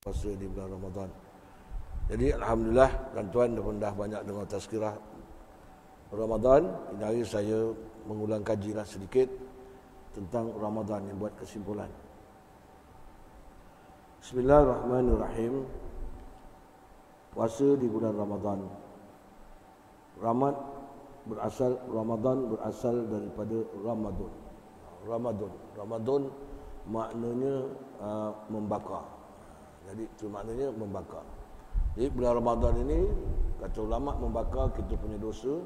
puasa di bulan Ramadan. Jadi alhamdulillah tuan-tuan dah banyak dengar tazkirah Ramadan. Ini hari saya mengulang kajilah sedikit tentang Ramadan yang buat kesimpulan. Bismillahirrahmanirrahim. Puasa di bulan Ramadan. Ramadan berasal daripada Ramadan. Ramadan maknanya membakar. Jadi itu maknanya membakar. Jadi bulan Ramadan ini kata ulama membakar kita punya dosa.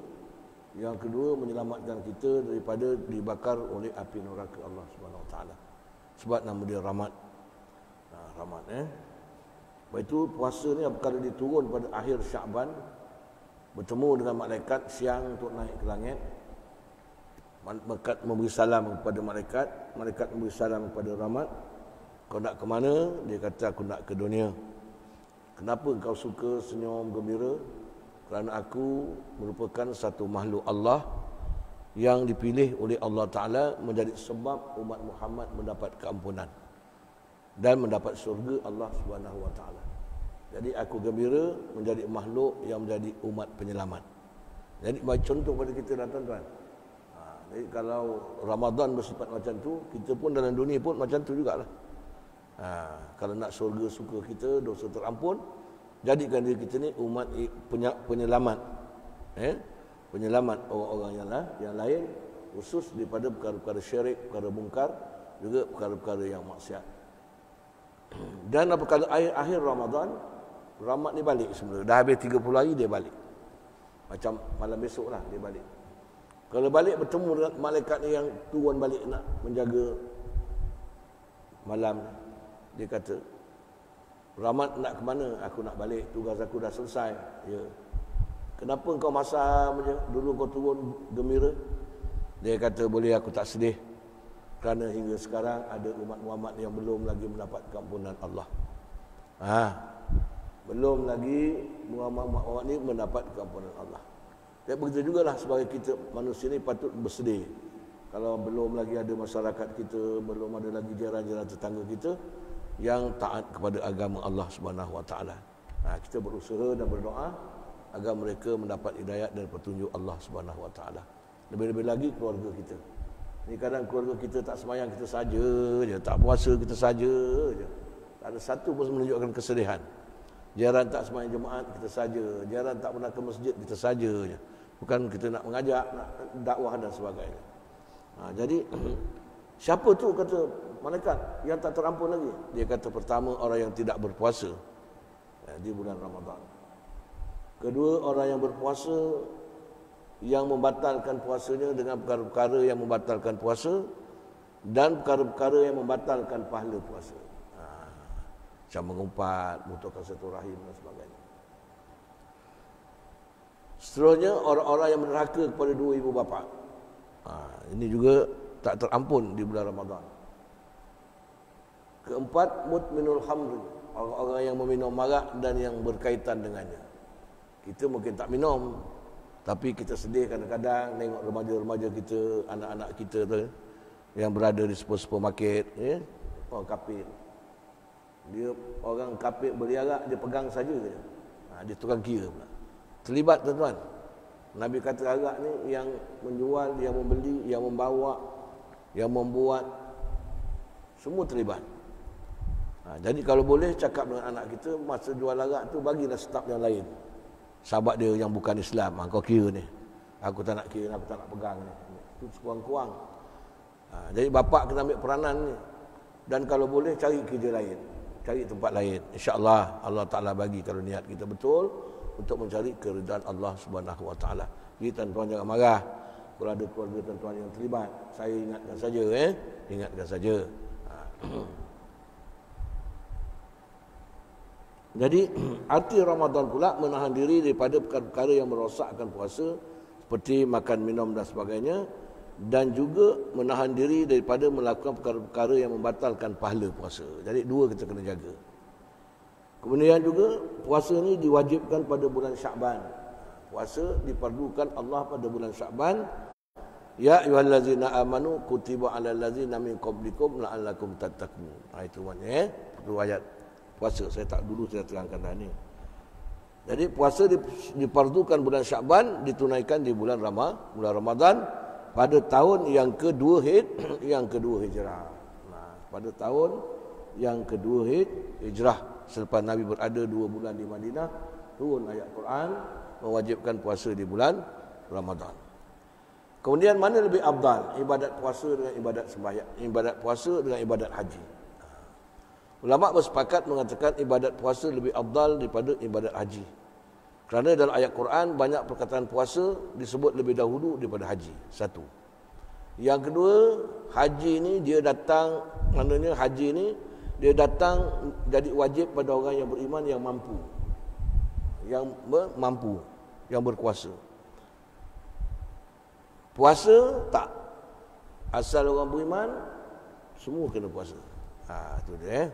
Yang kedua menyelamatkan kita daripada dibakar oleh api neraka Allah Subhanahu Wa Taala. Sebab nama dia Rahmat. Rahmat Lepas itu puasa ni apabila diturun pada akhir Syaban, bertemu dengan malaikat siang untuk naik ke langit. Malaikat memberi salam kepada malaikat memberi salam kepada Rahmat. Kau nak ke mana? Dia kata aku nak ke dunia. Kenapa kau suka senyum gembira? Kerana aku merupakan satu makhluk Allah yang dipilih oleh Allah Ta'ala menjadi sebab umat Muhammad mendapat keampunan dan mendapat syurga Allah Subhanahu Wa Ta'ala. Jadi aku gembira menjadi makhluk yang menjadi umat penyelamat. Jadi bagi contoh pada kita tuan-tuan. Jadi kalau Ramadan bersifat macam tu, kita pun dalam dunia pun macam tu jugalah. Kalau nak syurga suka kita, dosa terampun, jadikan diri kita ni umat penyelamat. Penyelamat orang-orang yang lain, khusus daripada perkara-perkara syirik, perkara mungkar, juga perkara-perkara yang maksiat. Dan apabila akhir Ramadan, Rahmat ni balik semula. Dah habis 30 hari dia balik. Macam malam besok lah dia balik. Kalau balik bertemu dengan malaikat ni yang turun balik nak menjaga malam, dia kata, Rahmat nak ke mana? Aku nak balik, tugas aku dah selesai. Ya. Kenapa kau masa dulu kau turun gembira? Dia kata, boleh aku tak sedih. Kerana hingga sekarang ada umat Muhammad yang belum lagi mendapat keampunan Allah. Belum lagi Muhammad ni mendapat keampunan Allah. Dan begitu jugalah sebagai kita manusia ni patut bersedih. Kalau belum lagi ada masyarakat kita, belum ada lagi jiran-jiran tetangga kita yang taat kepada agama Allah Subhanahu Wa Taala. Kita berusaha dan berdoa agar mereka mendapat hidayat dan petunjuk Allah Subhanahu Wa Taala. Lebih-lebih lagi keluarga kita. Ni kadang keluarga kita tak sembahyang kita saja je, tak puasa kita saja je. Tak ada satu pun menunjukkan kesedihan. Jiran tak sembahyang jemaat kita saja, jiran tak pernah ke masjid kita saja je. Bukan kita nak mengajak, nak dakwah dan sebagainya. Jadi siapa tu kata malaikat yang tak terampun lagi? Dia kata pertama orang yang tidak berpuasa di bulan Ramadan. Kedua orang yang berpuasa yang membatalkan puasanya dengan perkara-perkara yang membatalkan puasa dan perkara-perkara yang membatalkan pahala puasa. Macam mengumpat, mutuakan silaturahim dan sebagainya. Seterusnya orang-orang yang menerhaka kepada dua ibu bapa. Ini juga tak terampun di bulan Ramadan. Keempat, mudminul khamr, orang-orang yang meminum marak dan yang berkaitan dengannya. Kita mungkin tak minum, tapi kita sedih kadang-kadang tengok remaja-remaja kita, anak-anak kita tu yang berada di supermarket, orang kafir. Dia orang kafir beli arak, dia pegang saja je. Dia tukang kira pula. Terlibat tuan-tuan. Nabi kata arak ni yang menjual, yang membeli, yang membawa, yang membuat, semua terlibat. Jadi kalau boleh cakap dengan anak kita, masa jual arak tu bagilah staf yang lain. Sahabat dia yang bukan Islam, kau kira ni. Aku tak nak kira, aku tak nak pegang ni. Itu sekurang-kurang. Jadi bapak kena ambil peranan ni. Dan kalau boleh cari kerja lain, cari tempat lain. InsyaAllah Allah Ta'ala bagi kalau niat kita betul untuk mencari keridaan Allah Subhanahu Wa Taala. Jadi tuan-tuan jangan marah kalau ada keluarga tuan-tuan yang terlibat. Saya ingatkan saja, ingatkan saja. Jadi arti Ramadan pula menahan diri daripada perkara-perkara yang merosakkan puasa seperti makan, minum dan sebagainya, dan juga menahan diri daripada melakukan perkara-perkara yang membatalkan pahala puasa. Jadi dua kita kena jaga. Kemudian juga puasa ni diwajibkan pada bulan Syaban. Puasa diperlukan Allah pada bulan Syaban. Ya ayyuhallazina amanu kutiba alal ladzina min qablikum la'allakum tattaqun. Itu maknanya itu ayat. puasa. Saya terangkan dah ni. Jadi puasa difardukan bulan Syakban, ditunaikan di bulan Ramadan pada tahun yang kedua Hijrah. Pada tahun yang kedua Hijrah, selepas Nabi berada 2 bulan di Madinah, turun ayat Quran mewajibkan puasa di bulan Ramadan. Kemudian mana lebih afdal, ibadat puasa dengan ibadat sembahyang, ibadat puasa dengan ibadat haji? Ulama bersepakat mengatakan ibadat puasa lebih afdal daripada ibadat haji. Kerana dalam ayat Quran banyak perkataan puasa disebut lebih dahulu daripada haji. Satu. Yang kedua, haji ni dia datang, maknanya haji ni dia datang jadi wajib pada orang yang beriman yang mampu. Yang berkuasa. Puasa tak. Asal orang beriman semua kena puasa. Itu dia.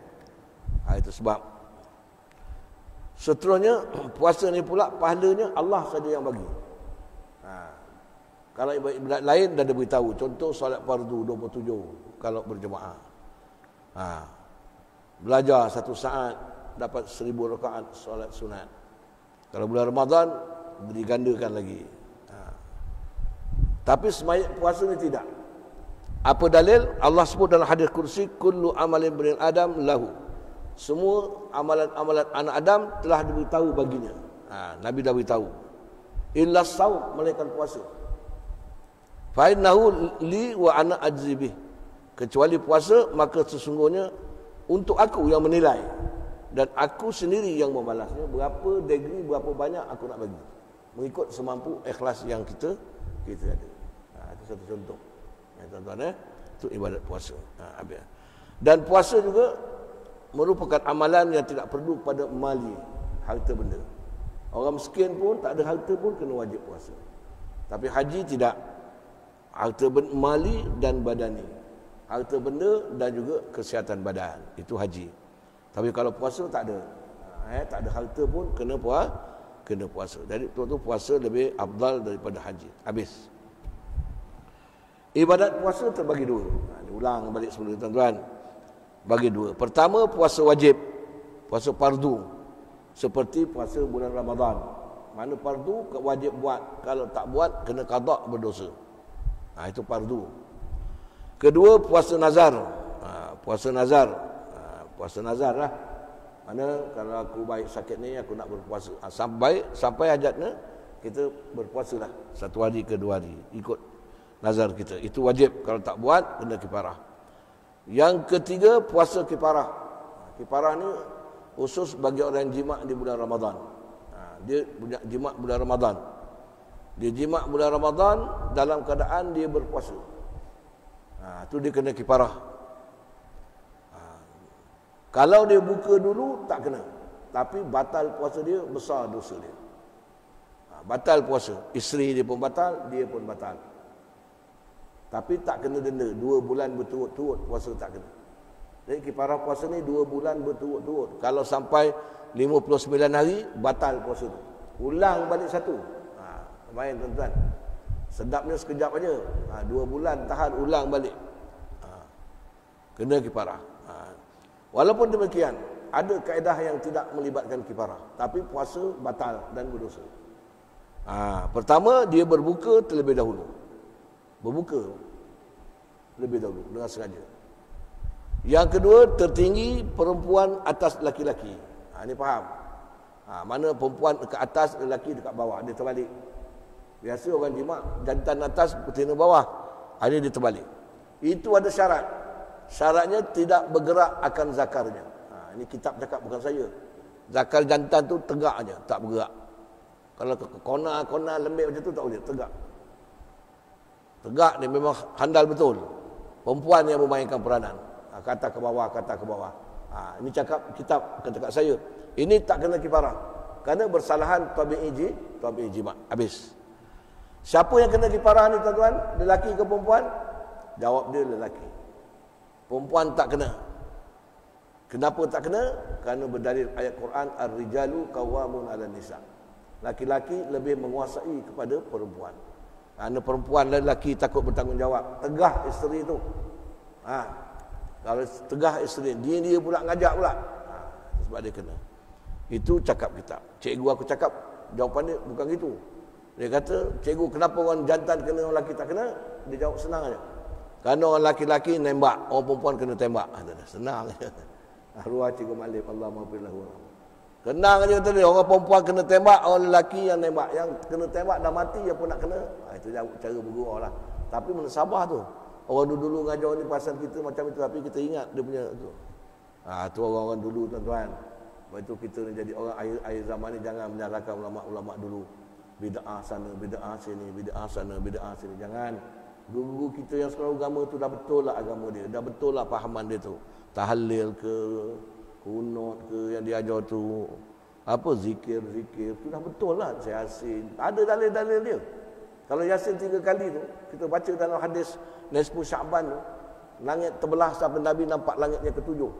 Itu sebab. Seterusnya puasa ni pula pahalanya Allah saja yang bagi. Kalau ibadat lain dah ada beritahu. Contoh solat fardu 27 kalau berjemaah. Belajar 1 saat dapat 1000 rakaat solat sunat. Kalau bulan Ramadan digandakan lagi. Tapi sembahyang puasa ni tidak. Apa dalil? Allah sebut dalam hadis kursi, kullu amalin bani Adam lahu. Semua amalan-amalan anak Adam telah diberitahu baginya. Nabi dah beritahu. Illa saum, melainkan puasa. Fa innahu li wa ana ajzi bih. Kecuali puasa, maka sesungguhnya untuk aku yang menilai dan aku sendiri yang membalasnya. Berapa degree, berapa banyak aku nak bagi, mengikut semampu ikhlas yang kita ada. Itu satu contoh. Tuan-tuan, itu ibadat puasa. Dan puasa juga merupakan amalan yang tidak perlu pada mali, harta benda. Orang miskin pun tak ada harta pun kena wajib puasa. Tapi haji tidak. Harta benda, mali dan badani. Harta benda dan juga kesihatan badan. Itu haji. Tapi kalau puasa tak ada. Tak ada harta pun kena puasa. Jadi tu puasa lebih afdal daripada haji. Habis. Ibadat puasa terbagi 2. Diulang balik sebelum tuan-tuan. Bagi 2. Pertama, puasa wajib. Puasa fardu. Seperti puasa bulan Ramadan. Mana fardu wajib buat. Kalau tak buat kena qada, berdosa. Itu fardu. Kedua, puasa nazar. Puasa nazar. Puasa nazar lah. Mana kalau aku baik sakit ni aku nak berpuasa. Sampai hajatnya kita berpuasa lah 1 hari ke 2 hari. Ikut nazar kita. Itu wajib. Kalau tak buat kena kifarah. Yang ketiga, puasa kifarah. Kifarah ni khusus bagi orang yang jima' di bulan Ramadan. Dia punya jima' bulan Ramadan. Dia jima' bulan Ramadan dalam keadaan dia berpuasa. Tu dia kena kifarah. Kalau dia buka dulu tak kena. Tapi batal puasa dia, besar dosa dia. Batal puasa. Isteri dia pun batal, dia pun batal. Tapi tak kena denda. 2 bulan berturut-turut puasa tak kena. Jadi kifarah puasa ni 2 bulan berturut-turut. Kalau sampai 59 hari, batal puasa tu. Ulang balik 1. Main tuan-tuan. Sedapnya sekejap aja. 2 bulan tahan, ulang balik. Kena kifarah. Walaupun demikian, ada kaedah yang tidak melibatkan kifarah. Tapi puasa batal dan berdosa. Pertama, dia berbuka terlebih dahulu. Berbuka lebih dahulu dengan sengaja. Yang kedua, tertinggi perempuan atas laki-laki. Ini faham. Mana perempuan dekat atas, lelaki dekat bawah. Dia terbalik. Biasa orang jima' jantan atas, betina bawah. Ini dia terbalik. Itu ada syarat. Syaratnya tidak bergerak akan zakarnya. Ini kitab cakap, bukan saya. Zakar jantan tu tegak aja, tak bergerak. Kalau ke kona lembek macam tu tak boleh, tegak. Tegak ni memang handal betul. Perempuan yang memainkan peranan. Kata ke bawah, kata ke bawah. Ini cakap kitab, cakap saya. Ini tak kena kifarah. Kerana bersalahan tabi'i jima'. Habis. Siapa yang kena kifarah ni tuan-tuan? Lelaki ke perempuan? Jawab dia lelaki. Perempuan tak kena. Kenapa tak kena? Kerana berdalil ayat Quran, Ar-rijalu qawwamun 'alan nisa. Laki-laki lebih menguasai kepada perempuan. Kerana perempuan dan lelaki takut bertanggungjawab. Tegah isteri tu. Kalau tegah isteri, dia pula ngajak pula. Sebab sebab dia kena. Itu cakap kita. Cikgu aku cakap, jawapan dia bukan gitu. Dia kata, cikgu kenapa orang jantan kena, orang lelaki tak kena? Dia jawab senang aja. Kerana orang lelaki nembak, orang perempuan kena tembak. Senang aja. Arwah Cikgu Malik, Allah maafkanlah. Kenang aja kata dia, orang perempuan kena tembak, orang lelaki yang nembak. Yang kena tembak dah mati, yang pun nak kena. Itu cara bergurau lah. Tapi mana sabar tu. Orang dulu ngajar ni pasal kita macam itu, tapi kita ingat dia punya tu. Tu orang-orang dulu tuan-tuan. Lepas itu kita ni jadi orang akhir zaman ni jangan menyalahkan ulama-ulama dulu. Bid'ah sana, bid'ah sini, bid'ah sana, bid'ah sini. Jangan. Guru kita yang sekolah agama tu dah betul lah agama dia. Dah betul lah pahaman dia tu. Tahlil ke, kunut ke yang diajar tu. Apa zikir-zikir tu dah betul lah. Yasin. Ada dalil-dalil dia. Kalau Yasin 3 kali tu, kita baca dalam hadis Nisfu Sya'ban tu, langit terbelah sampai Nabi nampak langit yang ketujuh.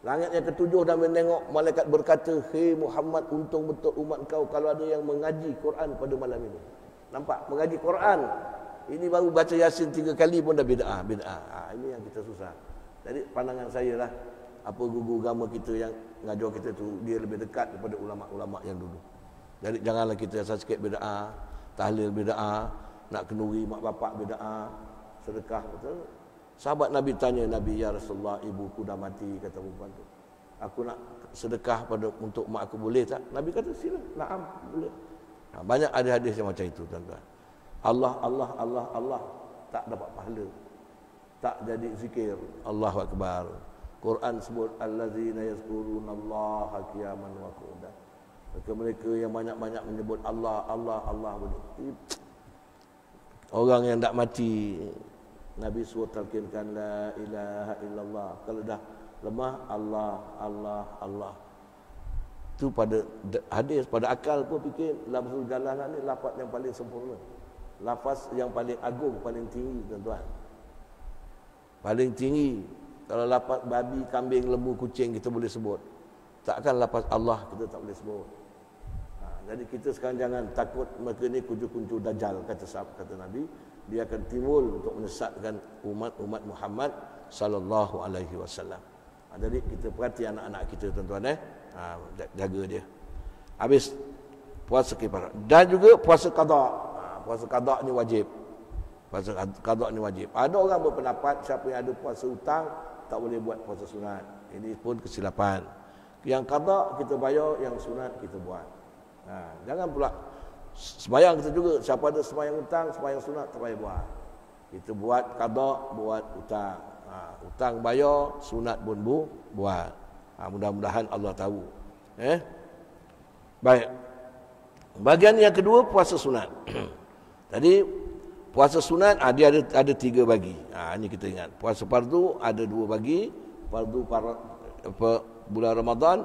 Langit yang ketujuh dan menengok malaikat berkata, "Hei Muhammad, untung betul umat kau kalau ada yang mengaji Quran pada malam ini." Nampak? Mengaji Quran. Ini baru baca Yasin 3 kali pun dah bid'ah. Ini yang kita susah. Jadi pandangan saya lah, apa guru agama kita yang ngajar kita tu, dia lebih dekat daripada ulama-ulama yang dulu. Jadi janganlah kita rasa sikit bid'ah, tahlil bid'ah, nak kenduri mak bapak bid'ah, sedekah betul. Sahabat Nabi tanya Nabi, "Ya Rasulullah, ibuku dah mati," kata perempuan tu. "Aku nak sedekah untuk mak aku, boleh tak?" Nabi kata, "Sila, na'am, boleh." Banyak ada hadis yang macam itu tuan-tuan. Allah tak dapat pahala, tak jadi zikir. Allahu Akbar. Quran sebut allazina yazkurunallaha qiyaman wa qu'udan. Mereka yang banyak-banyak menyebut Allah begitu. Orang yang tak mati, Nabi suruh talqinkan la ilaha illallah. Kalau dah lemah, Allah. Itu pada hadis, pada akal pun fikir lafzul jalalah ni lafaz yang paling sempurna. Lafaz yang paling agung, paling tinggi tuan-tuan. Paling tinggi. Kalau lafaz babi, kambing, lembu, kucing kita boleh sebut. Takkan lafaz Allah kita tak boleh sebut. Jadi kita sekarang jangan takut mereka ni kuncu-kuncu dajjal, kata Nabi. Dia akan timbul untuk menyesatkan umat Muhammad sallallahu alaihi wasallam. Jadi kita perhati anak-anak kita tuan-tuan jaga dia. Habis puasa kifarah dan juga puasa qada. Puasa qada ni wajib. Puasa qada ni wajib. Ada orang berpendapat siapa yang ada puasa hutang tak boleh buat puasa sunat. Ini pun kesilapan. Yang qada kita bayar, yang sunat kita buat. Jangan pula sembahyang kita juga, siapa ada sembahyang hutang, sembahyang sunat tak payah buat. Kita buat qada, buat hutang. Hutang bayar, sunat pun buat. Mudah-mudahan Allah tahu. Baik. Bahagian yang kedua, puasa sunat. Tadi puasa sunat dia ada 3 bagi. Ini kita ingat. Puasa fardu ada 2 bagi. Fardu bulan Ramadan,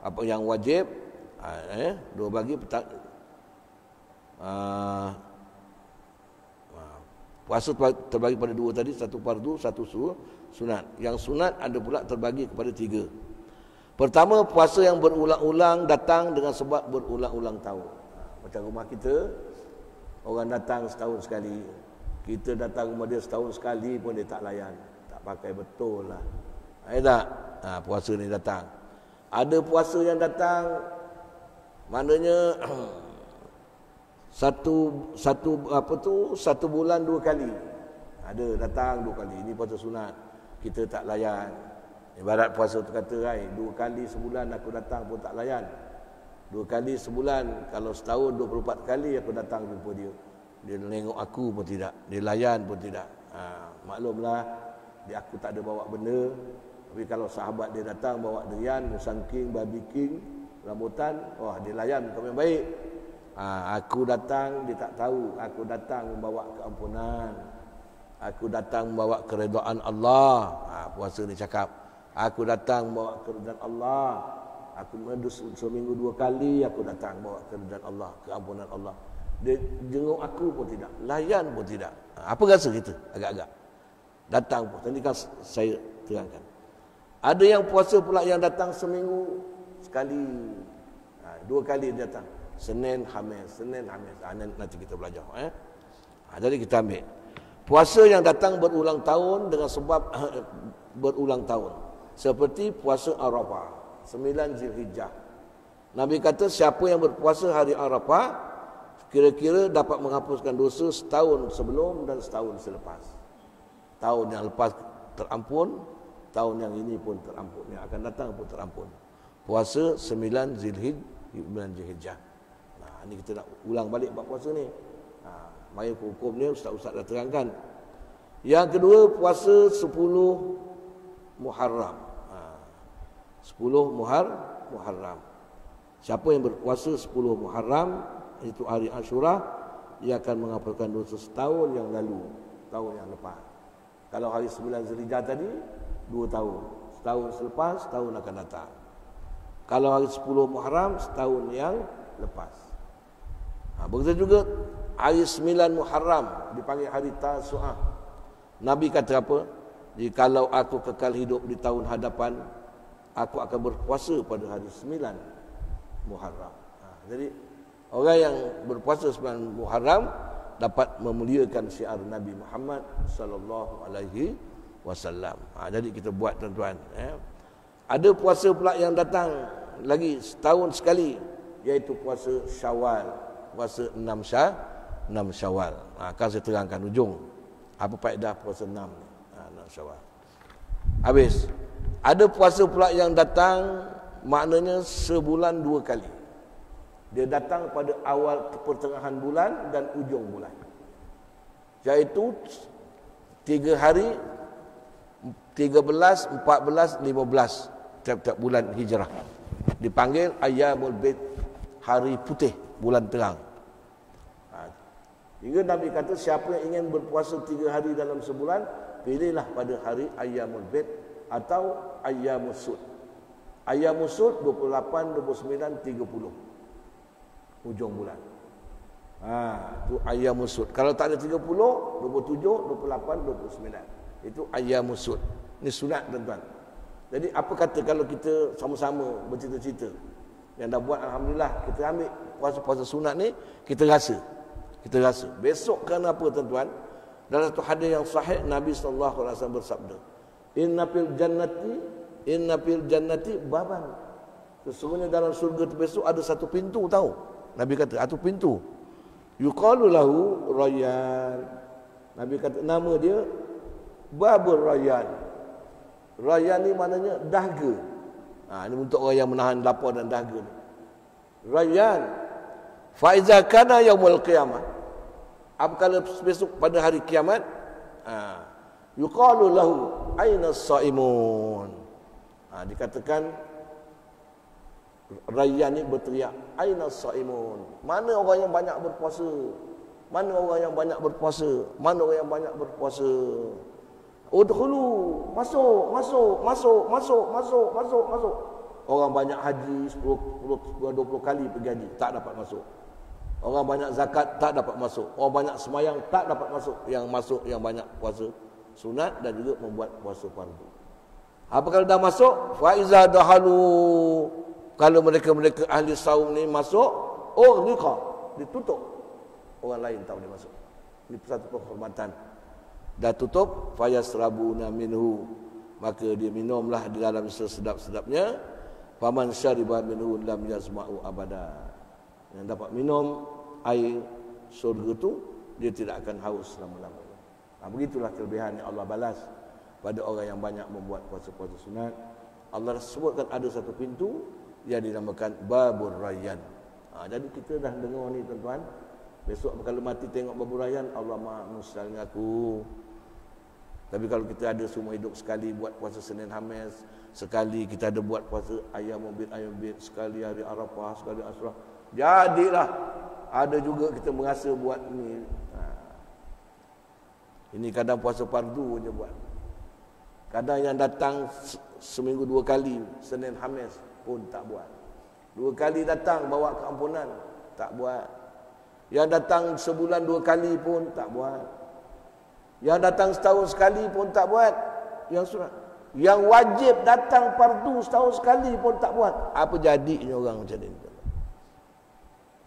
apa yang wajib, 2 bagi. Puasa terbagi pada 2 tadi, 1 fardu, 1 sunat. Yang sunat ada pula terbagi kepada 3. Pertama, puasa yang berulang-ulang datang dengan sebab berulang-ulang tahun. Macam rumah kita, orang datang setahun sekali. Kita datang rumah dia setahun sekali pun dia tak layan, tak pakai betul lah. Tak? Puasa ni datang. Ada puasa yang datang, maknanya satu bulan 2 kali. Ada datang 2 kali. Ini puasa sunat. Kita tak layan. Ibarat puasa tu kata, 2 kali sebulan aku datang pun tak layan. 2 kali sebulan, kalau setahun 24 kali aku datang jumpa dia. Dia tengok aku pun tidak, dia layan pun tidak. Maklumlah, aku tak ada bawa benda. Tapi kalau sahabat dia datang bawa durian, musang king, babi king, rambutan, dia layan kau yang baik. Aku datang, dia tak tahu. Aku datang membawa keampunan. Aku datang membawa keredaan Allah. Puasa ni cakap, aku datang membawa keredaan Allah. Aku seminggu 2 kali aku datang bawa keredaan Allah, keampunan Allah. Dia jenguk aku pun tidak, layan pun tidak. Apa rasa kita? Agak-agak datang pun. Tadi kan saya terangkan. Ada yang puasa pula yang datang seminggu sekali, 2 kali dia datang. Senin, Khamis. Nanti kita belajar. Jadi kita ambil puasa yang datang berulang tahun dengan sebab berulang tahun. Seperti puasa Arafah. 9 Zulhijjah. Nabi kata siapa yang berpuasa hari Arafah kira-kira dapat menghapuskan dosa setahun sebelum dan setahun selepas. Tahun yang lepas terampun, tahun yang ini pun terampun, yang akan datang pun terampun. Puasa 9 Zulhijjah. Nah, ini kita nak ulang balik bab puasa ni. Mari hukum ni ustaz-ustaz dah terangkan. Yang kedua, puasa 10 Muharram. 10 Muharram. Siapa yang berpuasa 10 Muharram, itu hari Ashura, ia akan menghapuskan dosa setahun yang lalu, tahun yang lepas. Kalau hari 9 Zulhijjah tadi 2 tahun, setahun selepas, setahun akan datang. Kalau hari 10 Muharram, setahun yang lepas. Begitu juga hari 9 Muharram dipanggil hari Tasu'ah. Nabi kata apa? Kalau aku kekal hidup di tahun hadapan, aku akan berpuasa pada hari 9 Muharram. Jadi orang yang berpuasa 9 Muharram dapat memuliakan syiar Nabi Muhammad sallallahu alaihi wasallam. Jadi kita buat tuan-tuan. Ada puasa pula yang datang lagi setahun sekali, iaitu puasa Syawal, puasa 6 Syawal. Akan saya terangkan ujung apa faedah puasa 6 Syawal. Habis. Ada puasa pula yang datang, maknanya sebulan 2 kali. Dia datang pada awal pertengahan bulan dan ujung bulan, iaitu 3 hari, 13, 14, 15 tiap-tiap bulan hijrah. Dipanggil Ayyamul Bid, hari putih, bulan terang. Hingga Nabi kata siapa yang ingin berpuasa 3 hari dalam sebulan, pilihlah pada hari Ayyamul Bid atau Ayyamus Sud. Ayyamus Sud 28, 29, 30 ujung bulan. Itu Ayyamus Sud. Kalau tak ada 30, 27, 28, 29. Itu Ayyamus Sud. Ini sunat tuan-tuan. Jadi apa kata kalau kita sama-sama bercita-cita, yang dah buat alhamdulillah, kita ambil puasa-puasa sunat ni, kita rasa. Besok kan apa tuan-tuan? Dalam satu hadis yang sahih Nabi sallallahu alaihi wasallam bersabda, Inna fil jannati baban. Sesungguhnya dalam surga tu besok ada satu pintu, tahu? Nabi kata, satu pintu. Yuqalu lahu Rayyan. Nabi kata nama dia Babur Rayyan. Rayyan ni maknanya dahaga. Ini untuk orang yang menahan lapar dan dahaga ni. Rayyan. Fa iza kana yaumul qiyamah. Apabila besok pada hari kiamat, yuqalu lahu aina as-saimun. Dikatakan Rayyan ni berteriak, aina as-saimun. Mana orang yang banyak berpuasa? Mana orang yang banyak berpuasa? Mana orang yang banyak berpuasa? Udkhulu, masuk. Orang banyak haji 10-20 kali pergi haji, tak dapat masuk. Orang banyak zakat, tak dapat masuk. Orang banyak semayang, tak dapat masuk. Yang masuk yang banyak puasa sunat dan juga membuat puasa fardu. Apa kalau dah masuk? Fa iza dahalu. Kalau mereka ahli saum ni masuk, liqa, ditutup. Orang lain tak boleh masuk. Ini satu penghormatan. Dah tutup, fayasrabuna minhu, maka dia minumlah di dalam sesedap-sedapnya. Faman syariba minhu lam yazma'u abada. Yang dapat minum air surga tu, dia tidak akan haus selama-lamanya. Begitulah kelebihan yang Allah balas pada orang yang banyak membuat puasa-puasa sunat. Allah sebutkan ada satu pintu yang dinamakan Babur Rayyan. Jadi kita dah dengar ni tuan-tuan. Besok kalau mati tengok Babur Rayyan, Allah Maha menyesal dengan aku. Tapi kalau kita ada semua hidup sekali buat puasa Senin Khamis, sekali kita ada buat puasa Ayyamul Bid, sekali hari Arafah, sekali Ashura, jadilah. Ada juga kita merasa buat ni. Ini kadang puasa fardu je buat. Kadang yang datang seminggu 2 kali, Senin Khamis pun tak buat. 2 kali datang bawa keampunan, tak buat. Yang datang sebulan 2 kali pun tak buat. Yang datang setahun sekali pun tak buat. Yang sunat, yang wajib datang fardu setahun sekali pun tak buat. Apa jadinya orang macam ni?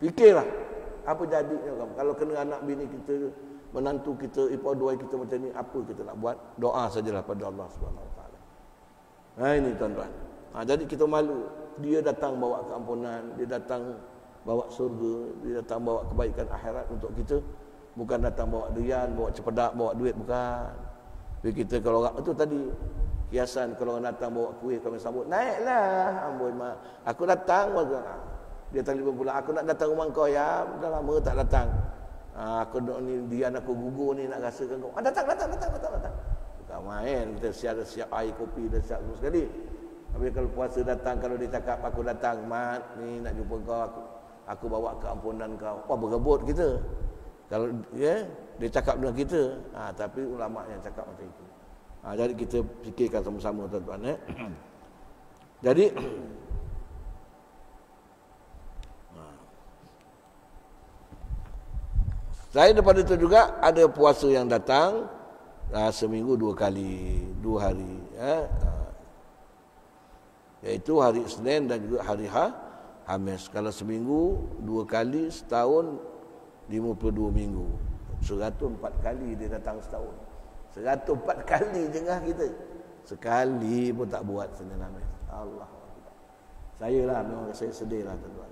Fikirlah, apa jadinya orang? Kalau kena anak bini kita, menantu kita, ipar dua kita macam ni, apa kita nak buat? Doa sajalah pada Allah Subhanahu Wa Taala. Ini tuan-tuan. Jadi kita malu. Dia datang bawa keampunan, dia datang bawa surga, dia datang bawa kebaikan akhirat untuk kita. Bukan datang bawa durian, bawa cepedak, bawa duit, bukan. Tapi kita kalau orang itu tadi kiasan, kalau orang datang bawa kuih kami sambut, naiklah amboi mak. Aku datang dia telefon pula, aku nak datang rumah kau ya, dah lama tak datang. Aku ni dian aku gugur ni nak rasakan kau. Datang. Bukan main, kita siap air kopi dah siap semua sekali. Tapi kalau puasa datang, kalau dia cakap aku datang, mat ni nak jumpa kau, aku bawa keampunan kau. Wah, berebut kita. Kalau dia cakap dengan kita, tapi ulama yang cakap macam itu. Jadi kita fikirkan sama-sama tuan-tuan. Jadi selain daripada itu juga ada puasa yang datang seminggu 2 kali, 2 hari, iaitu hari Isnin dan juga hari Khamis. Kalau seminggu 2 kali, setahun 52 minggu. 104 kali dia datang setahun. 104 kali jengah kita. Sekali pun tak buat Senin Khamis. Allah. Memang saya sedih lah tuan-tuan.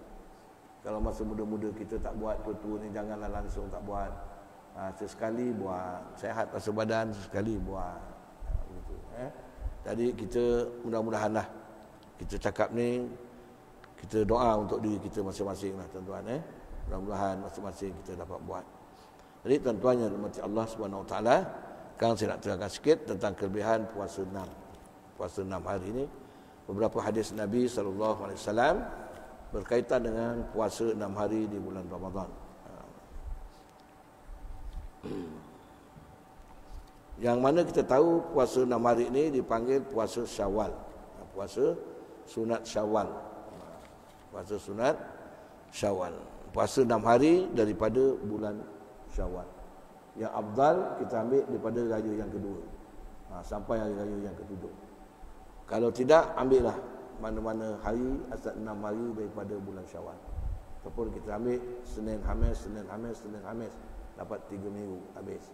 Kalau masa muda-muda kita tak buat, tua-tua ni janganlah langsung tak buat. Sesekali buat, sehat rasa badan, sesekali buat. Begitu, Jadi kita mudah-mudahan lah kita cakap ni, kita doa untuk diri kita masing-masing lah tuan-tuan. Mudah-mudahan masing-masing kita dapat buat. Jadi tuan-tuan yang dirahmati Allah SWT, sekarang saya nak terangkan sikit tentang kelebihan puasa 6. Puasa 6 hari ini. Beberapa hadis Nabi SAW berkaitan dengan puasa 6 hari di bulan Ramadan. Yang mana kita tahu puasa 6 hari ini dipanggil puasa Syawal. Puasa sunat Syawal. Puasa sunat Syawal. Puasa 6 hari daripada bulan Syawal. Yang afdal kita ambil daripada raya yang kedua, sampai hari raya yang ketujuh. Kalau tidak, ambillah mana-mana hari asal 6 hari daripada bulan Syawal. Ataupun kita ambil Senin Khamis, dapat 3 minggu habis.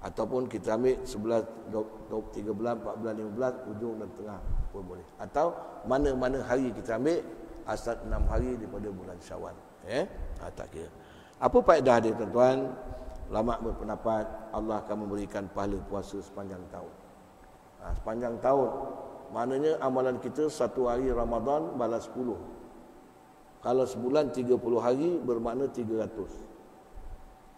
Ataupun kita ambil 11, 13, 14, 15, ujung dan tengah pun boleh. Atau mana-mana hari kita ambil asal 6 hari daripada bulan Syawal. Tak kira. Apa faedah dia tuan-tuan? Ulama berpendapat Allah akan memberikan pahala puasa sepanjang tahun. Sepanjang tahun. Maknanya amalan kita satu hari Ramadan balas 10. Kalau sebulan 30 hari bermakna 300.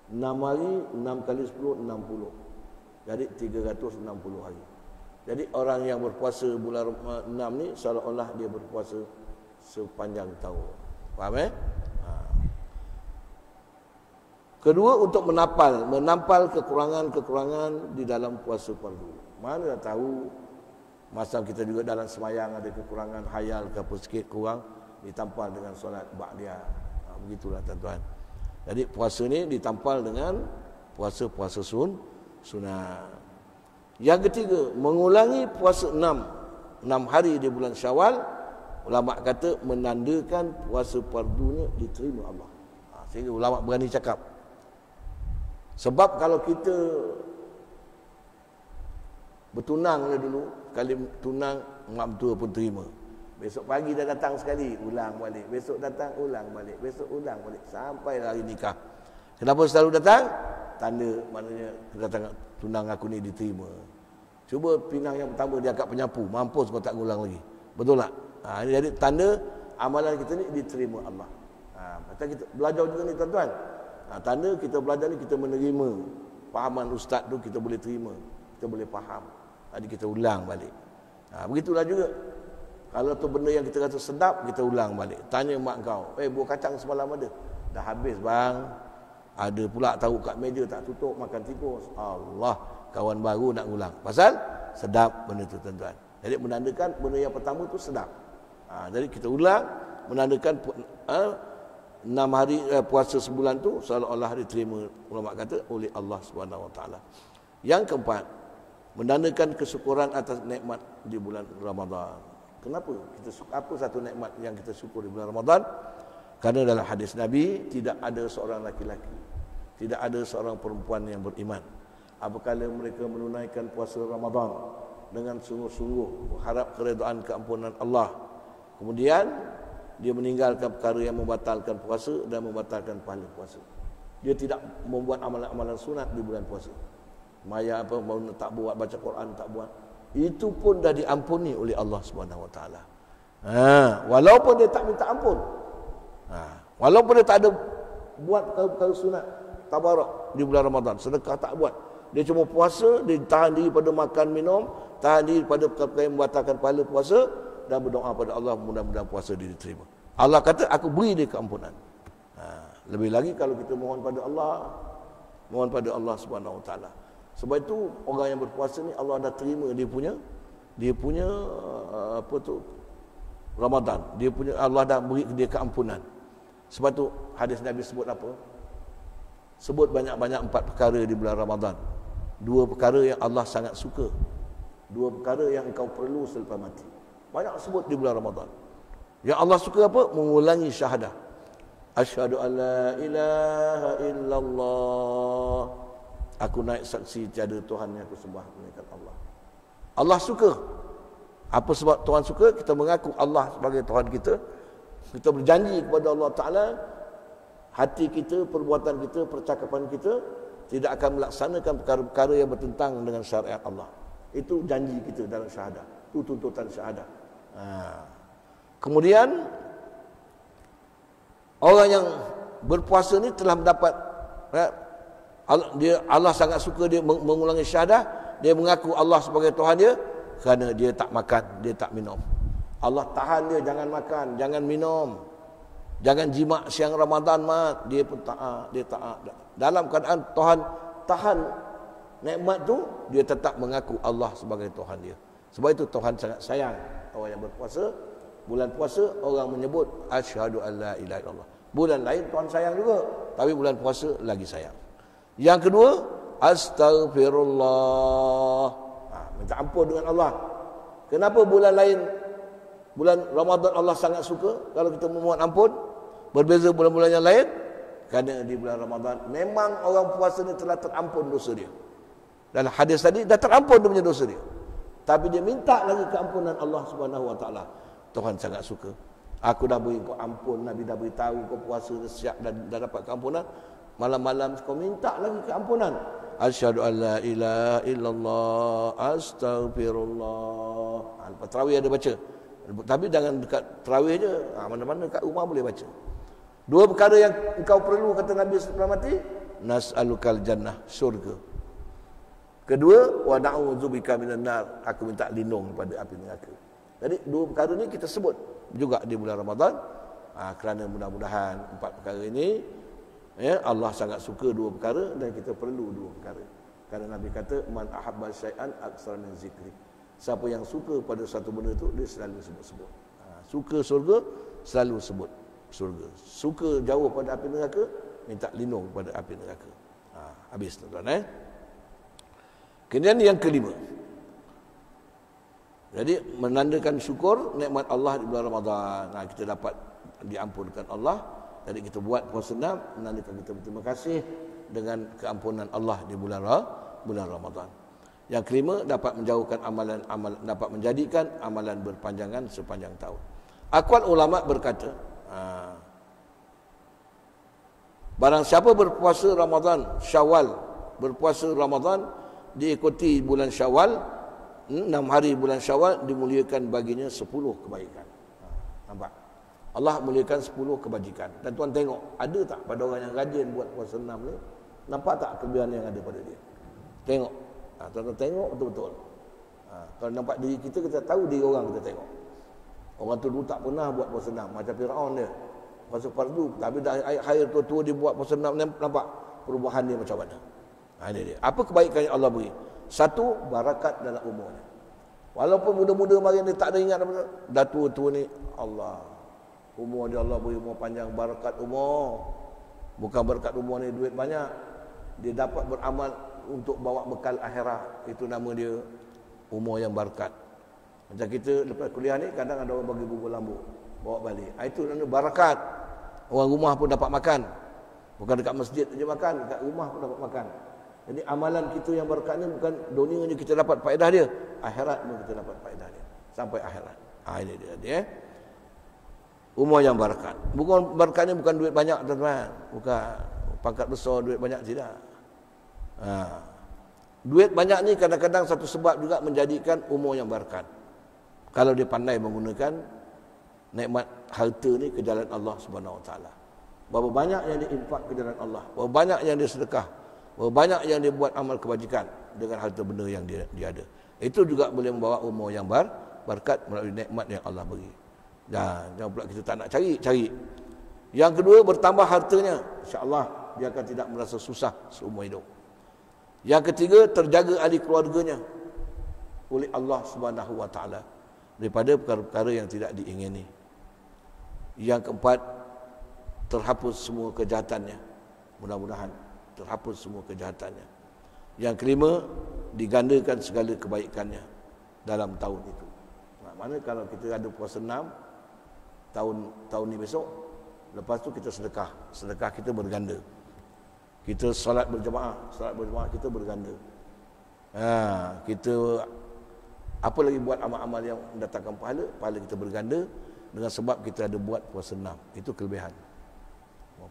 6 hari 6 kali 10 60. Jadi 360 hari. Jadi orang yang berpuasa bulan 6 ni seolah-olah dia berpuasa sepanjang tahun. Faham Kedua, untuk menampal kekurangan-kekurangan di dalam puasa fardu. Mana dah tahu masa kita juga dalam semayang ada kekurangan hayal ke apa sikit kurang, ditampal dengan solat ba'diyah. Begitulah tuan-tuan. Jadi puasa ni ditampal dengan puasa-puasa sunat. Yang ketiga, mengulangi puasa 6 hari di bulan Syawal, ulama kata menandakan puasa fardunya diterima Allah. Sehingga ulama berani cakap. Sebab kalau kita bertunang dulu, sekali tunang mak mentua pun terima. Besok pagi dah datang sekali, ulang balik. Besok datang, ulang balik. Besok ulang balik sampai hari nikah. Kenapa selalu datang? Tanda maknanya kedatangan tunang aku ni diterima. Cuba pinang yang pertama dia angkat penyapu, mampus kau tak ulang lagi. Betul tak? Jadi tanda amalan kita ni diterima Allah. Macam kita belajar juga ni tuan-tuan. Tanda kita belajar ni kita menerima fahaman ustaz tu, kita boleh terima, kita boleh faham. Jadi kita ulang balik. Begitulah juga. Kalau tu benda yang kita rasa sedap, kita ulang balik. Tanya mak kau, buah kacang semalam ada? Dah habis bang. Ada pula tahu kat meja tak tutup, makan tikus. Allah, kawan baru nak ulang. Pasal sedap benda tu tuan-tuan. Jadi menandakan benda yang pertama tu sedap. Jadi kita ulang, menandakan 6 hari puasa sebulan tu seolah-olah diterima, ulama kata, oleh Allah SWT. Yang keempat, menandakan kesyukuran atas nikmat di bulan Ramadan. Kenapa? Apa satu nikmat yang kita syukur di bulan Ramadan? Karena dalam hadis Nabi, tidak ada seorang laki-laki, tidak ada seorang perempuan yang beriman apabila mereka menunaikan puasa Ramadan dengan sungguh-sungguh, harap keredaan keampunan Allah, Kemudian dia meninggalkan perkara yang membatalkan puasa dan membatalkan pahala puasa. Dia tidak membuat amalan-amalan sunat di bulan puasa. Maya apa tak buat, baca Quran tak buat. Itu pun dah diampuni oleh Allah Subhanahu Wa Taala. Walaupun dia tak minta ampun. Walaupun dia tak ada buat perkara sunat tabarak di bulan Ramadan, sedekah tak buat. Dia cuma puasa, dia tahan diri pada makan minum, tahan diri pada perkara yang membatalkan pahala puasa dan berdoa pada Allah mudah-mudahan puasa dia diterima. Allah kata aku beri dia keampunan. Lebih lagi kalau kita mohon pada Allah Subhanahu Wa Taala. Sebab itu orang yang berpuasa ni Allah dah terima dia punya Ramadan. Allah dah beri dia keampunan. Sebab tu hadis Nabi sebut apa? Sebut banyak-banyak 4 perkara di bulan Ramadan. 2 perkara yang Allah sangat suka. 2 perkara yang engkau perlu selepas mati. Banyak sebut di bulan Ramadan. Yang Allah suka apa? Mengulangi syahadah. Asyhadu an la ilaha illallah. Aku naik saksi tiada Tuhan yang aku sembah melainkan Allah. Allah suka. Apa sebab Tuhan suka? Kita mengaku Allah sebagai Tuhan kita. Kita berjanji kepada Allah Ta'ala, hati kita, perbuatan kita, percakapan kita tidak akan melaksanakan perkara-perkara yang bertentang dengan syariat Allah. Itu janji kita dalam syahadah. Itu tuntutan syahadah. Kemudian orang yang berpuasa ni telah mendapat, Allah sangat suka dia mengulangi syahadah. Dia mengaku Allah sebagai Tuhan dia kerana dia tak makan, dia tak minum. Allah tahan dia jangan makan, jangan minum, jangan jima siang Ramadan mat. Dia pun taat, dia taat. Dalam keadaan Tuhan tahan nikmat tu, dia tetap mengaku Allah sebagai Tuhan dia. Sebab itu Tuhan sangat sayang orang yang berpuasa. Bulan puasa orang menyebut asyhadu alla ilaha illallah. Bulan lain Tuhan sayang juga, tapi bulan puasa lagi sayang. Yang kedua, astaghfirullah. Minta ampun dengan Allah. Kenapa bulan lain, bulan Ramadan Allah sangat suka kalau kita memohon ampun, berbeza bulan-bulan yang lain? Kerana di bulan Ramadan memang orang puasa ni telah terampun dosa dia. Dalam hadis tadi dah terampun dia punya dosa dia, tapi dia minta lagi keampunan Allah Subhanahu Wa Taala. Tuhan sangat suka. Aku dah beri kau ampun, Nabi dah beritahu kau puasa siap dah dapat keampunan. Malam-malam kau minta lagi keampunan. Asyhadu an la ilaha illallah, astaghfirullah. Lepas tarawih ada baca. Tapi jangan dekat tarawih je. Mana-mana dekat rumah boleh baca. 2 perkara yang engkau perlu, kata Nabi setelah mati, nas'alukal jannah, syurga. Kedua, wa na'udzubika minan nar, aku minta lindung daripada api neraka. Jadi 2 perkara ni kita sebut juga di bulan Ramadan. Kerana mudah-mudahan 4 perkara ini, Allah sangat suka 2 perkara dan kita perlu 2 perkara. Kerana Nabi kata, man ahabba syai'an aksara min zikri. Siapa yang suka pada satu benda tu, dia selalu sebut-sebut. Suka surga, selalu sebut surga. Suka jauh pada api neraka, minta lindung pada api neraka. Habis tuan-tuan. Kemudian yang kelima, jadi menandakan syukur nikmat Allah di bulan Ramadan. Kita dapat diampunkan Allah. Jadi kita buat puasa 6, menandakan kita berterima kasih dengan keampunan Allah di bulan Ramadan. Yang kelima, dapat menjauhkan amalan, dapat menjadikan amalan berpanjangan sepanjang tahun. Aqwal ulama berkata, barang siapa berpuasa Ramadan, Syawal, berpuasa Ramadan diikuti bulan Syawal, 6 hari bulan Syawal dimuliakan baginya 10 kebaikan. Nampak? Allah muliakan 10 kebajikan. Dan tuan tengok, ada tak pada orang yang rajin buat puasa 6 ni, nampak tak kelebihan yang ada pada dia? Tengok. Tuan-tuan tengok betul-betul. Kalau nampak diri kita, kita tahu diri orang kita tengok. Orang tu dulu tak pernah buat puasa 6, macam Fir'aun dia. Puasa fardu, tapi dah akhir tua-tua dia buat puasa 6, nampak perubahan dia macam mana. Ini dia. Apa kebaikan yang Allah beri? Satu, barakat dalam umurnya. Walaupun muda-muda mari dia tak ada ingat apa, dah tua-tua ni, Allah, umur dia Allah beri umur panjang, barakat umur. Bukan barakat umur ni duit banyak. Dia dapat beramal untuk bawa bekal akhirat. Itu nama dia umur yang barakat. Macam kita lepas kuliah ni, kadang ada orang bagi bubur lambu, bawa balik. Itu nama barakat. Orang rumah pun dapat makan. Bukan dekat masjid saja makan, dekat rumah pun dapat makan. Jadi amalan kita yang barakat ni bukan dunia ni kita dapat faedah dia, akhirat pun kita dapat faedah dia sampai akhirat. Ini dia. umur yang berkat. Bukan berkat ni bukan duit banyak tuan-tuan. Bukan pangkat besar, duit banyak, tidak. Duit banyak ni kadang-kadang satu sebab juga menjadikan umur yang berkat. Kalau dia pandai menggunakan nikmat harta ni ke jalan Allah Subhanahu Wa Taala. Berapa banyak yang dia infak ke jalan Allah, berapa banyak yang dia sedekah, berapa banyak yang dia buat amal kebajikan dengan harta benda yang dia ada. Itu juga boleh membawa umur yang berkat melalui nikmat yang Allah beri. Jangan pula kita tak nak cari. Yang kedua, bertambah hartanya, insya-Allah dia akan tidak merasa susah seumur hidup. Yang ketiga, terjaga ahli keluarganya oleh Allah Subhanahu Wa Taala daripada perkara-perkara yang tidak diingini. Yang keempat, terhapus semua kejahatannya. Mudah-mudahan terhapus semua kejahatannya. Yang kelima, digandakan segala kebaikannya dalam tahun itu. Mana kalau kita ada puasa 6 tahun ni besok, lepas tu kita sedekah kita berganda. Kita solat berjemaah kita berganda. Kita apa lagi buat amal-amal yang mendatangkan pahala kita berganda dengan sebab kita ada buat puasa 6. Itu kelebihan.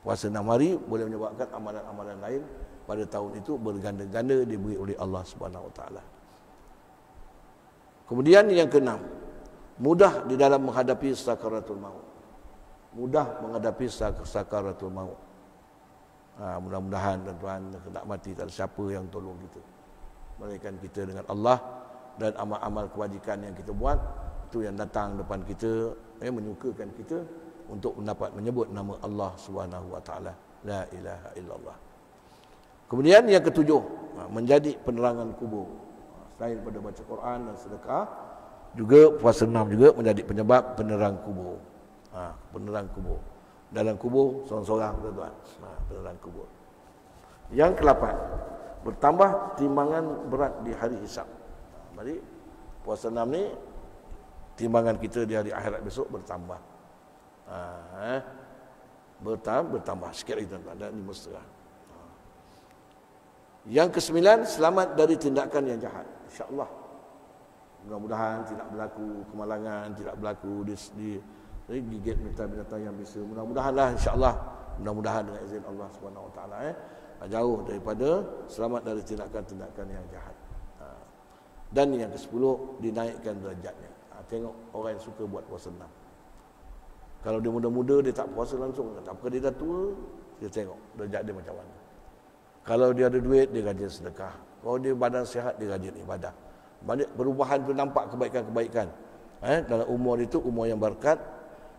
Puasa 6 hari boleh menyebabkan amalan-amalan lain pada tahun itu berganda-ganda diberi oleh Allah Subhanahu Wa Taala. Kemudian yang keenam, mudah di dalam menghadapi sakaratul maut. Mudah menghadapi sakaratul maut. Mudah-mudahan tuan-tuan nak mati tak ada siapa yang tolong kita, melainkan kita dengan Allah, dan amal-amal kebajikan yang kita buat itu yang datang depan kita, menyukakan kita untuk mendapat menyebut nama Allah Subhanahu Wa Taala, la ilaha illallah. Kemudian yang ketujuh, menjadi penerangan kubur. Selain pada baca Quran dan sedekah, juga puasa 6 juga menjadi penyebab penerang kubur. Penerang kubur. Dalam kubur seorang-seorang tuan-tuan. Penerang kubur. Yang ke-8, bertambah timbangan berat di hari hisab. Jadi puasa 6 ni timbangan kita di hari akhirat besok bertambah. Bertambah sikit lagi tuan-tuan, dan 5,5. Yang ke-9, selamat dari tindakan yang jahat, insya-Allah. Mudah-mudahan tidak berlaku kemalangan, tidak berlaku digigit binatang-binatang yang biasa. Mudah-mudahanlah, insya-Allah. Mudah-mudahan dengan izin Allah Subhanahu Wa Taala jauh daripada, selamat dari tindakan-tindakan yang jahat. Dan yang ke-10, dinaikkan derajatnya. Tengok orang yang suka buat puasa 6. Kalau dia muda-muda, dia tak puasa langsung. Apakah dia dah tua, dia tengok derajat dia macam mana. Kalau dia ada duit, dia rajin sedekah. Kalau dia badan sihat, dia rajin ibadah. Banyak perubahan tu, nampak kebaikan-kebaikan. Dalam umur itu, umur yang berkat,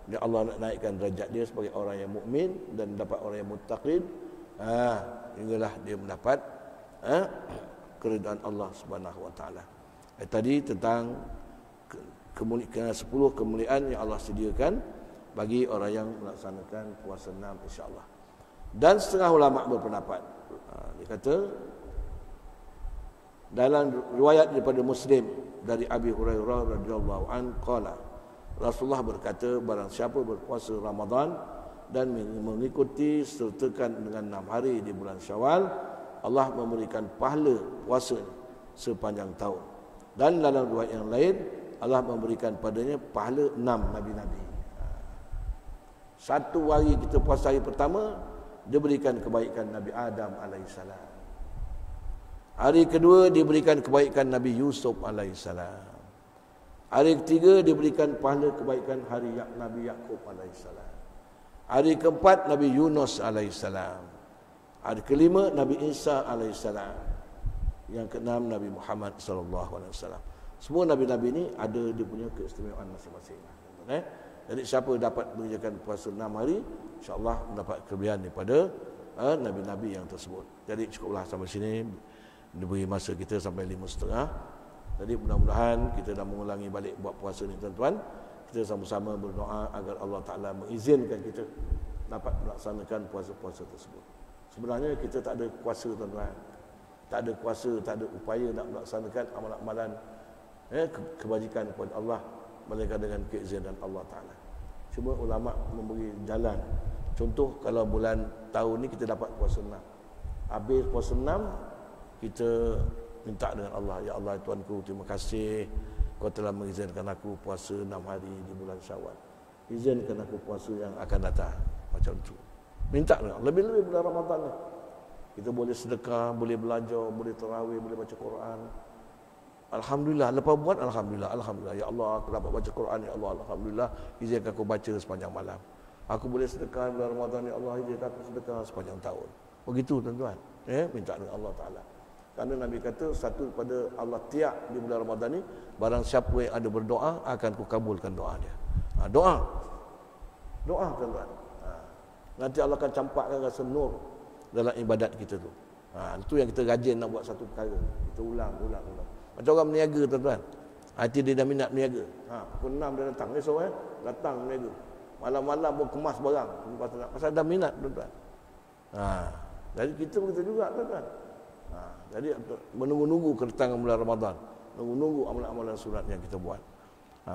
dia Allah nak naikkan derajat dia sebagai orang yang mukmin dan dapat orang yang muttaqin. Hinggalah dia mendapat keridaan Allah Subhanahu Wa Taala. Tadi tentang 10 kemuliaan yang Allah sediakan bagi orang yang melaksanakan puasa 6, insya-Allah. Dan setengah ulama berpendapat, dia kata dalam riwayat daripada Muslim dari Abi Hurairah radhiyallahu an qala, Rasulullah berkata, barang siapa berpuasa Ramadan dan mengikuti sertakan dengan 6 hari di bulan Syawal, Allah memberikan pahala puasa sepanjang tahun. Dan dalam riwayat yang lain, Allah memberikan padanya pahala 6 nabi-nabi. Satu hari kita puasa hari pertama, dia berikan kebaikan Nabi Adam alaihissalam. Hari kedua diberikan kebaikan Nabi Yusuf alaihissalam. Hari ketiga diberikan pahala kebaikan Nabi Yakub alaihissalam. Hari keempat Nabi Yunus alaihissalam. Hari kelima Nabi Isa alaihissalam. Yang keenam Nabi Muhammad sallallahu alaihi wasallam. Semua nabi-nabi ini ada dia punya keistimewaan masing-masing. Jadi siapa dapat mengerjakan puasa 6 hari, insya-Allah mendapat kelebihan daripada nabi-nabi yang tersebut. Jadi cukuplah sampai sini, diberi masa kita sampai 5.30. Jadi mudah-mudahan kita dah mengulangi balik buat puasa ni tuan-tuan. Kita sama-sama berdoa agar Allah Taala mengizinkan kita dapat melaksanakan puasa-puasa tersebut. Sebenarnya kita tak ada kuasa tuan-tuan. Tak ada kuasa, tak ada upaya nak melaksanakan amalan-amalan kebajikan kepada Allah, melainkan dengan keizinan Allah Taala. Cuma ulama memberi jalan. Contoh kalau bulan tahun ni kita dapat puasa 6. Habis puasa 6, kita minta dengan Allah, ya Allah Tuanku, terima kasih kau telah mengizinkan aku puasa 6 hari di bulan Syawal. izinkan aku puasa yang akan datang. Macam tu. Minta lebih-lebih bulan Ramadan ni. Kita boleh sedekah, boleh belajar, boleh tarawih, boleh baca Quran. Alhamdulillah, lepas buat alhamdulillah, alhamdulillah. Ya Allah, aku dapat baca Quran, ya Allah, alhamdulillah. Izinkan aku baca sepanjang malam. Aku boleh sedekah bulan Ramadan, ya Allah, izinkan aku sedekah sepanjang tahun. Begitu tuan-tuan. Minta dengan Allah Taala. Kerana Nabi kata satu pada Allah tiap di bulan Ramadan ni, barang siapa yang ada berdoa akan kukabulkan doa dia. Doa tuan-tuan. Nanti Allah akan campakkan rasa nur dalam ibadat kita tu. Itu yang kita rajin nak buat satu perkara. Kita ulang. Macam orang berniaga tuan-tuan. Hati dia dah minat berniaga. Pukul 6 dia datang. Esok datang berniaga. Malam-malam pun kemas barang. Pasal dah minat tuan-tuan. Jadi kita begitu juga tuan-tuan. Jadi menunggu-nunggu kedatangan bulan Ramadan. Menunggu amalan-amalan sunat yang kita buat.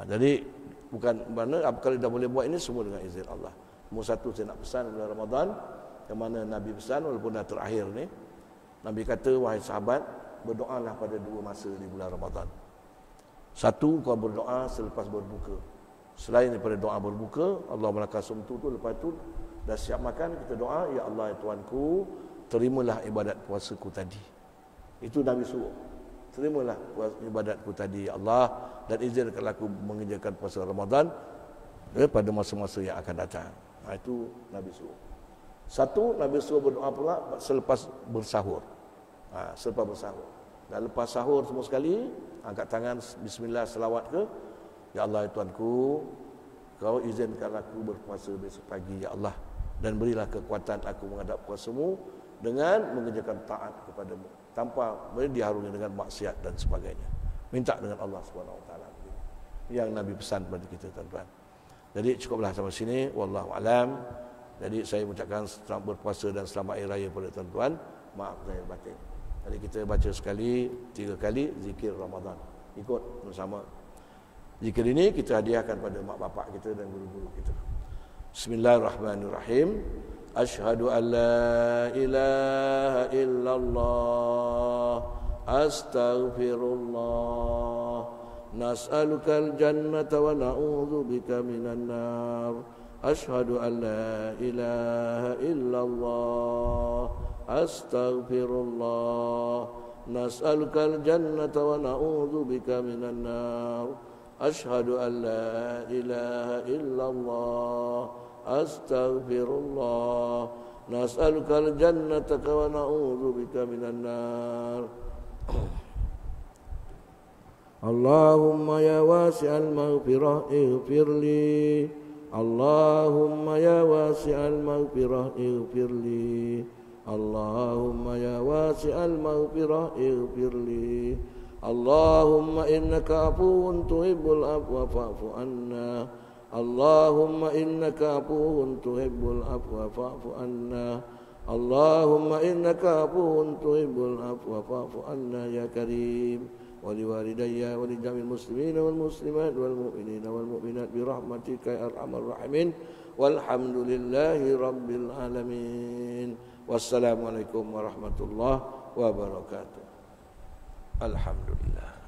Jadi bukan mana kalau dah boleh buat ini semua dengan izin Allah. Nombor satu saya nak pesan bulan Ramadan, yang mana Nabi pesan walaupun dah terakhir ni, Nabi kata, wahai sahabat, berdoalah pada dua masa di bulan Ramadan. Satu, kau berdoa selepas berbuka. Selain daripada doa berbuka, Allah melakar sumtu tu, lepas tu dah siap makan, kita doa, ya Allah ya Tuanku, terimalah ibadat puasaku tadi. Itu Nabi suruh. Terimalah ibadatku tadi ya Allah, dan izinkanlah aku mengerjakan puasa Ramadan pada masa-masa yang akan datang. Itu Nabi suruh. Satu, Nabi suruh berdoa pula selepas bersahur. Selepas bersahur. Dan lepas sahur semua sekali, angkat tangan bismillah, selawat ke, ya Allah ya Tuanku, kau izinkanlah aku berpuasa besok pagi ya Allah, dan berilah kekuatan aku menghadap puasamu dengan mengerjakan taat kepadamu tanpa diharungi dengan maksiat dan sebagainya. Minta dengan Allah Subhanahu Wa Taala. Yang Nabi pesan kepada kita tuan-tuan. Jadi cukuplah sampai sini, wallahu alam. Jadi saya mengucapkan selamat berpuasa dan selamat hari raya pada tuan-tuan. Maaf zahir batin. Jadi kita baca sekali 3 kali zikir Ramadan. Ikut bersama. Zikir ini kita hadiahkan pada mak bapak kita dan guru-guru kita. Bismillahirrahmanirrahim. Asyhadu an la ilaha illallah, astaghfirullah, nas'alukal jannata wa na'udzu bika minan nar. Asyhadu an la ilaha illallah, astaghfirullah, nas'alukal jannata wa na'udzu bika minan nar. Asyhadu an la ilaha illallah, astaghfirullah, nas'alukal jannata wa na'udzu bika minan nar. Allahumma ya wasi'al maghfirah ighfirli, Allahumma ya wasi'al maghfirah ighfirli, Allahumma ya wasi'al maghfirah ighfirli, Allahumma innaka afuwun tuhibbul afwa fa'fu anna, Allahumma innaka afuwun tuhibbul afwa fa'fu anna, Allahumma innaka afuwun tuhibbul afwa fa'fu anna ya karim. ولوالدي ولجميع المسلمين والمسلمات والمؤمنين والمؤمنات برحمتك يا أرحم الراحمين والحمد لله رب العالمين والسلام عليكم ورحمة الله وبركاته. الحمد لله.